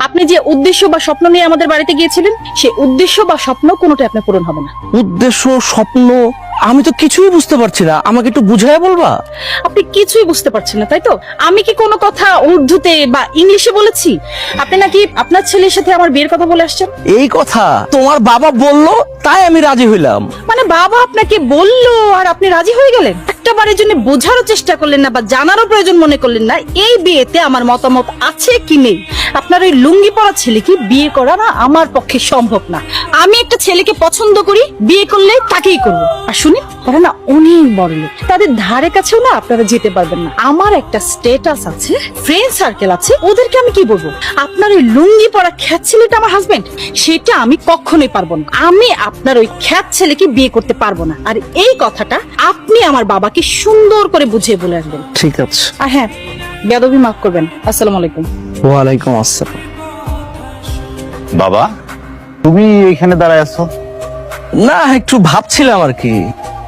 আপনি যে উদ্দেশ্য বা স্বপ্ন নিয়ে আমাদের বাড়িতে গিয়েছিলেন, সেই উদ্দেশ্য বা স্বপ্ন কোনোটাই আপনার পূরণ হবে না। উদ্দেশ্য, স্বপ্ন, আমি তো কিছুই বুঝতে পারছি না, আমাকে একটু বুঝাইয়া বলবা? আপনি কিছুই বুঝতে পারছেন না, তাই তো? আমি কি কোনো কথা উর্দুতে বা ইংলিশে বলেছি? আপনি নাকি আপনার ছেলের সাথে আমার বিয়ের কথা বলে আসছেন। এই কথা তোমার বাবা বললো, তাই আমি রাজি হইলাম। মানে বাবা আপনাকে বললো আর আপনি রাজি হয়ে গেলেন? একটা বারের জন্য বোঝারও চেষ্টা করলেন না বা জানারও প্রয়োজন মনে করলেন না এই বিয়েতে আমার মতামত আছে কি নেই। আপনার ওই লুঙ্গি পরা ছেলেকে বিয়ে করা না আমার পক্ষে সম্ভব না। আমি একটা ছেলেকে পছন্দ করি, বিয়ে করলে তাকেই করবো। আর শুনি তারা না অনেক বড় লোক, তাদের ধারে কাছেও না আপনারা যেতে পারবেন না। আমার একটা স্ট্যাটাস আছে, ফ্রেন্ড সার্কেল আছে, ওদেরকে আমি কি বলবো? আপনার ওই লুঙ্গি পরা খ্যাত ছেলেটা আমার হাজবেন্ড, সেটা আমি কখনোই পারবো না। আমি আপনার ওই খ্যাত ছেলেকে বিয়ে করতে পারবো না। আর এই কথাটা আপনি আমার বাবাকে সুন্দর করে বুঝিয়ে বলে আসবেন। ঠিক আছে। আর হ্যাঁ, বেয়াদবি মাফ করবেন। আসসালামু আলাইকুম। ওয়ালাইকুম আসসালাম। বাবা, তুমি এখানে দাঁড়ায় আছো? না, একটু ভাবছিলাম আর কি।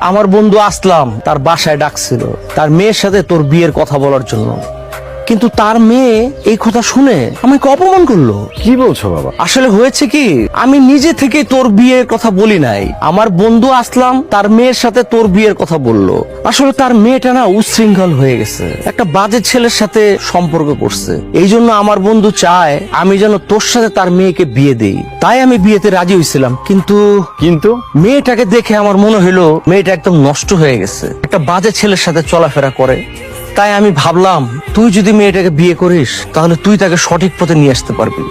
আমার বন্ধু আসলাম তার বাসায় ডাকছিল তার মেয়ের সাথে তোর বিয়ের কথা বলার জন্য, কিন্তু তার মেয়ে এই কথা শুনে আমাকে অপমান করলো। কি বলছো বাবা? আসলে হয়েছে কি, আমি নিজে থেকে তোর বিয়ের কথা বলি নাই, আমার বন্ধু আসলাম তার মেয়ের সাথে তোর বিয়ের কথা বললো। আসলে তার মেয়েটা না উচ্ছৃঙ্খল হয়ে গেছে, একটা বাজে ছেলের সাথে সম্পর্ক করছে। এই জন্য আমার বন্ধু চায় আমি যেন তোর সাথে তার মেয়েকে বিয়ে দেই, তাই আমি বিয়েতে রাজি হয়েছিলাম। কিন্তু মেয়েটাকে দেখে আমার মনে হলো মেয়েটা একদম নষ্ট হয়ে গেছে, একটা বাজে ছেলের সাথে চলাফেরা করে। তাই আমি ভাবলাম তুই যদি মেয়েটাকে বিয়ে করিস তাহলে তুই তাকে সঠিক পথে নিয়ে আসতে পারবি।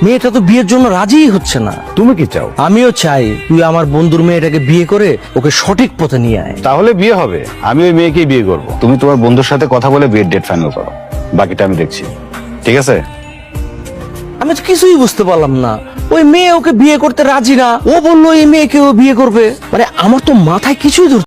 মেয়েটা তো বিয়ের জন্য রাজিই হচ্ছে না। তুমি কি চাও? আমিও চাই তুই আমার বন্ধুর মেয়েটাকে বিয়ে করে ওকে সঠিক পথে নিয়ে আয়। তাহলে বিয়ে হবে, আমি ওই মেয়েকেই বিয়ে করব। তুমি তোমার বন্ধুর সাথে কথা বলে বিয়ের ডেট ফাইনাল করো, বাকিটা আমি দেখছি। ঠিক আছে? আমি তো কিছুই বুঝতে পারলাম না, ওই মেয়ে ওকে বিয়ে করতে রাজি না, ও বললো এই মেয়েকে ও বিয়ে করবে। মানে আমার তো মাথায় কিছুই ধরছে